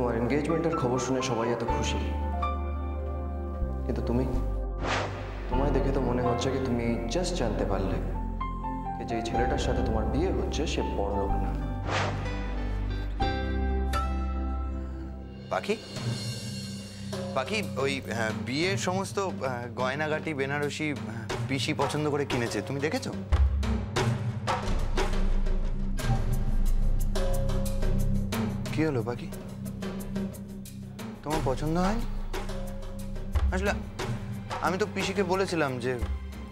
তোমার এনগেজমেন্টের খবর শুনে সবাই এত খুশি, কিন্তু তোমায় দেখে তো মনে হচ্ছে কি তুমি জাস্ট জানতে পারলে যে এই ছেলেটার সাথে তোমার বিয়ে হচ্ছে সে বড়লোক না। পাখি পাখি ওই বিয়ের সমস্ত গয়নাগাটি বেনারসি পিসি পছন্দ করে কিনেছে, তুমি দেখেছো? কি হলো পাখি, তোমার পছন্দ হয়নি? আসলে আমি তো পিসিকে বলেছিলাম যে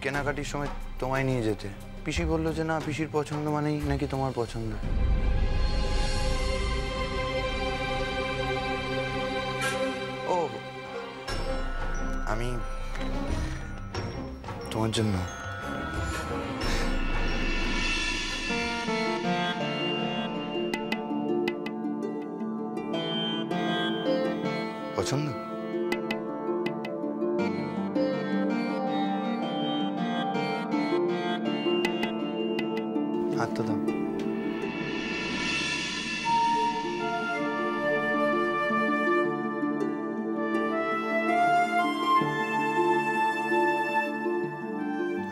কেনাকাটির সময় তোমায় নিয়ে যেতে। পিসি বললো যে না, পিসির পছন্দ মানেই নাকি তোমার পছন্দ। ও আমি তোমার জন্য পছন্দ। হাত তো দাও।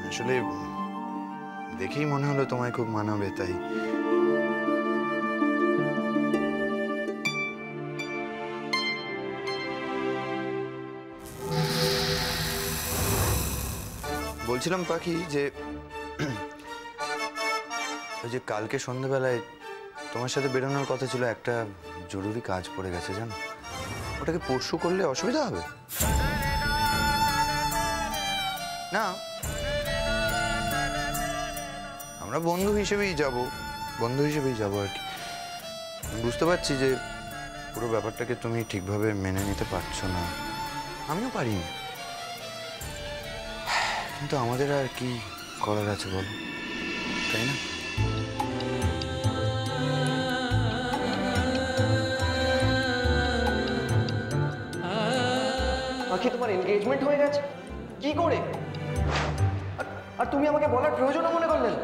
আসলে দেখেই মনে হলো তোমায় খুব মানাবে, তাই। বলছিলাম পাখি যে ওই যে কালকে সন্ধ্যাবেলায় তোমার সাথে বেরোনোর কথা ছিল, একটা জরুরি কাজ পড়ে গেছে জানো। ওটাকে পরশু করলে অসুবিধা হবে না? আমরা বন্ধু হিসেবেই যাব আর কি। বুঝতে পারছি যে পুরো ব্যাপারটাকে তুমি ঠিকভাবে মেনে নিতে পারছো না, আমিও পারিনি, কিন্তু আমাদের আর কি করার আছে বলো, তাই না? বাকি তোমার এনগেজমেন্ট হয়ে গেছে কি করে, আর তুমি আমাকে বলার প্রয়োজনও মনে করলে না?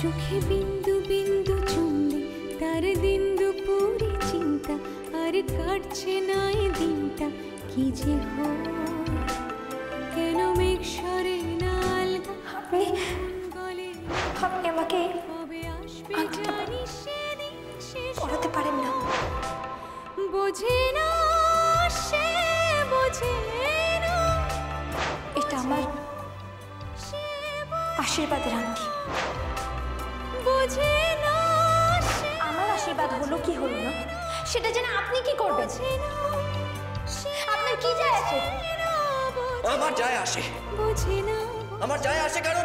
চোখে বিন্দু বিন্দু চুমলে তার দিন দুপুরে চিন্তা, আর কাটছে না এ দিনটা কি যে হয়, কেন মেঘ সরে না আলগা গলে। আপনি আমাকে পড়াতে পারেন না। বোঝে না সে বোঝে না, এটা আমার আশীর্বাদের আংটি। বোঝে না আমার আশীর্বাদ হলো কি হলো না সেটা জেনে আপনি কি করবেন? আপনার কি যায় আসে? আমার যায় আসে, বোঝে না, আমার যায় আসে কারণ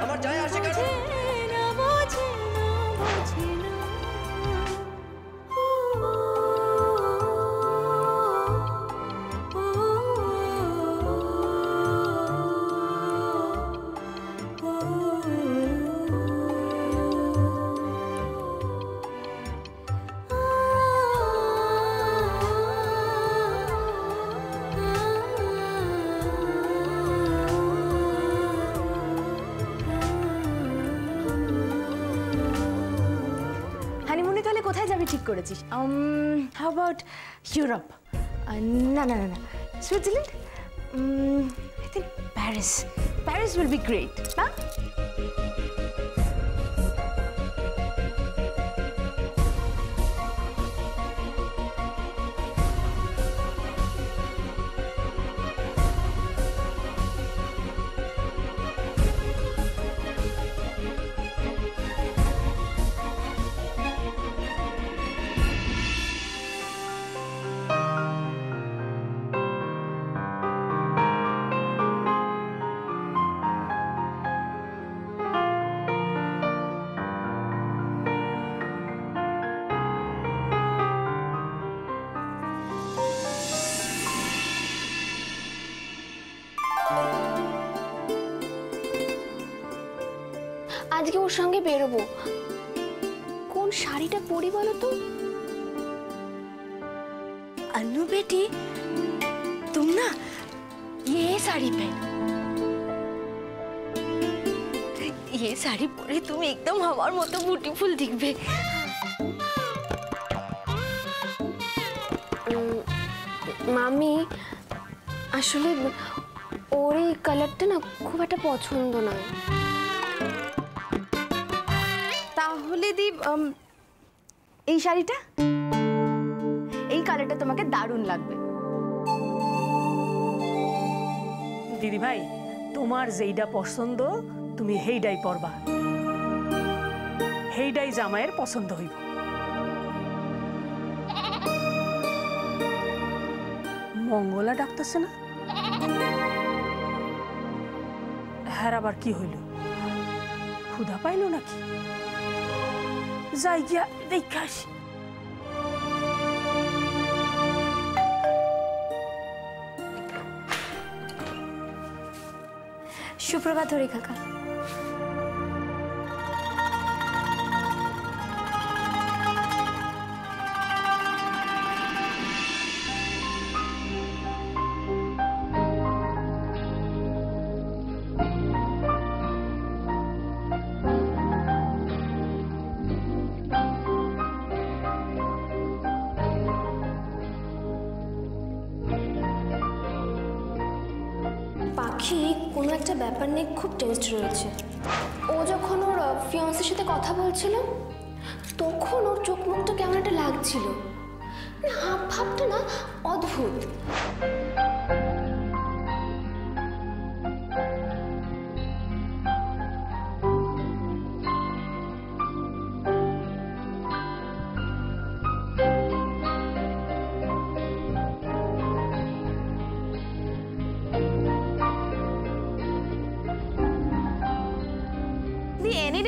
বোঝে না। কোথায় যাবি ঠিক করেছিস? How about Europe? না না না না, Switzerland, I think Paris will be great না? আজকে ওর সঙ্গে বেরোবো, কোন শাড়িটা পরি বলো তো? अनु बेटी, तुम ना ये साड़ी पहनो। ये साड़ी परे तुम एकदम हमार मतो ब्यूटीफुल दिखबे। মামি আসলে ওর এই কালারটা না খুব একটা পছন্দ নয়। তাহলে দীপ এই শাড়িটা, এই কালারটা তোমাকে দারুণ লাগবে। দিদি ভাই, তোমার যেইটা পছন্দ তুমি হেইডাই পরবা, হেইডাই জামাইয়ের পছন্দ হইব। মঙ্গলা ডাকতেছে না? হ্যাঁ, আবার কি হইল? ক্ষুধা পাইল নাকি? যাই গিয়া দেখে আসি। সুপ্রভাত হরি কাকা। পাখি কোনো একটা ব্যাপার নিয়ে খুব টেনসড রয়েছে। ও যখন ওর ফিয়ান্সের সাথে কথা বলছিল তখন ওর চোখ মুখটা কেমন একটা লাগছিল, হাব ভাবটা না অদ্ভুত।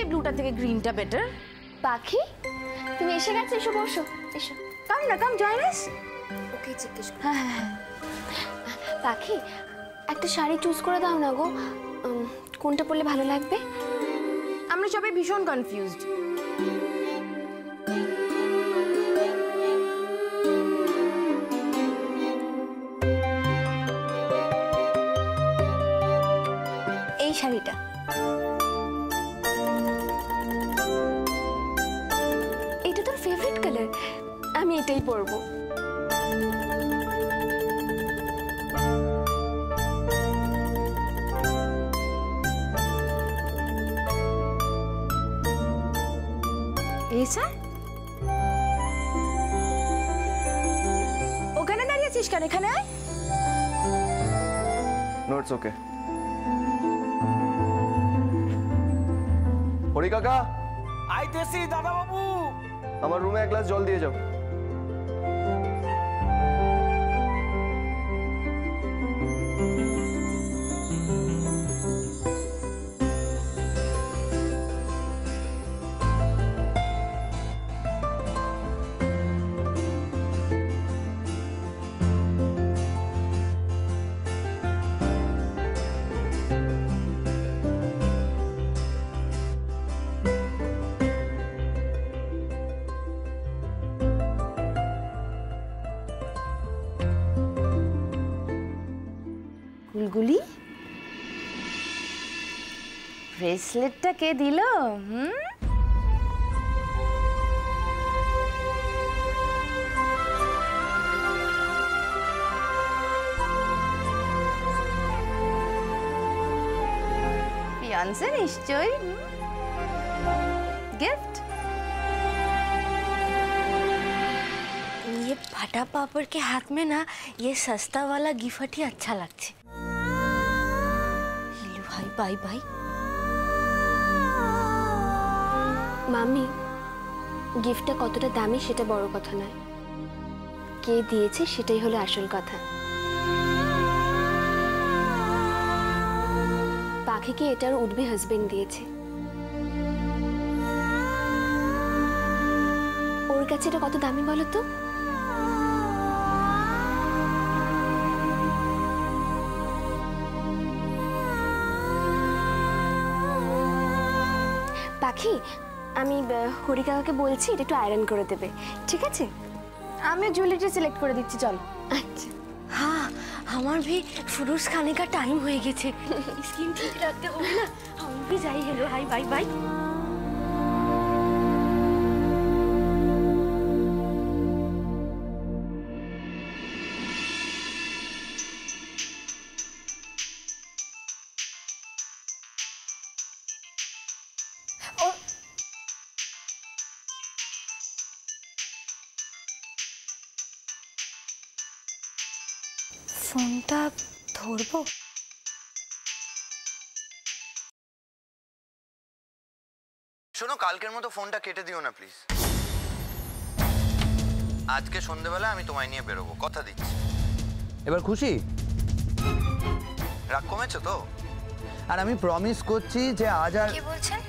ব্লুটা থেকে গ্রিনটা বেটার। পাখি তুমি এসে গেছো, এসো বসো, এসো। কাম না কাম জয়েন আস। ওকে জিজ্ঞেস করো। হ্যাঁ, পাখি একটা শাড়ি চুজ করে দাও না গো, কোনটা পরলে ভালো লাগবে? আমরা সবাই ভীষণ কনফিউজড। এই শাড়িটা। এটা তোর ফেভারিট কালার, আমি এটাই পরবো। ওখানে দাঁড়িয়ে আছিস কেন? এখানে আয়। No, it's okay. হরি কাকা, আইতেছি দাদা বাবু। আমার রুমে এক গ্লাস জল দিয়ে যাও। গুলগুলি, ব্রেসলেটটা কে দিল? ফিয়ান্সে নিশ্চয়ই। गिफ्ट। ये फटा पापड़ के हाथ में ना ये सस्ता वाला गिफ्ट ही अच्छा लगता है। भाई बाय बाय। मामी गिफ्टটা কতটা দামি সেটা বড় কথা নয়, কে দিয়েছে সেটাই হলো আসল কথা। পাখিকে এটার উঠবি হাজবেন্ড দিয়েছে, ওর কাছে এটা কত দামি বলো তো? পাখি আমি হরি কাকাকে বলছি এটা একটু আয়রন করে দেবে, ঠিক আছে? আমি জুয়েলারি সিলেক্ট করে দিচ্ছি, চল। আচ্ছা। হ্যাঁ, আমার भी फुरुस खाने का टाइम হয়ে গেছে। স্কিন ঠিক রাখতে হবে না। আমি भी যাই। Hello hi bye bye. ফোনটা ধরবো? শোনো, কালকের মতো ফোনটা কেটে দিও না প্লিজ। আজকে সন্ধ্যেবেলা আমি তোমায় নিয়ে বেরোবো, কথা দিচ্ছি। এবার খুশি? রাগ কমেছো তো? আর আমি প্রমিস করছি যে আজ আর কি বলছেন?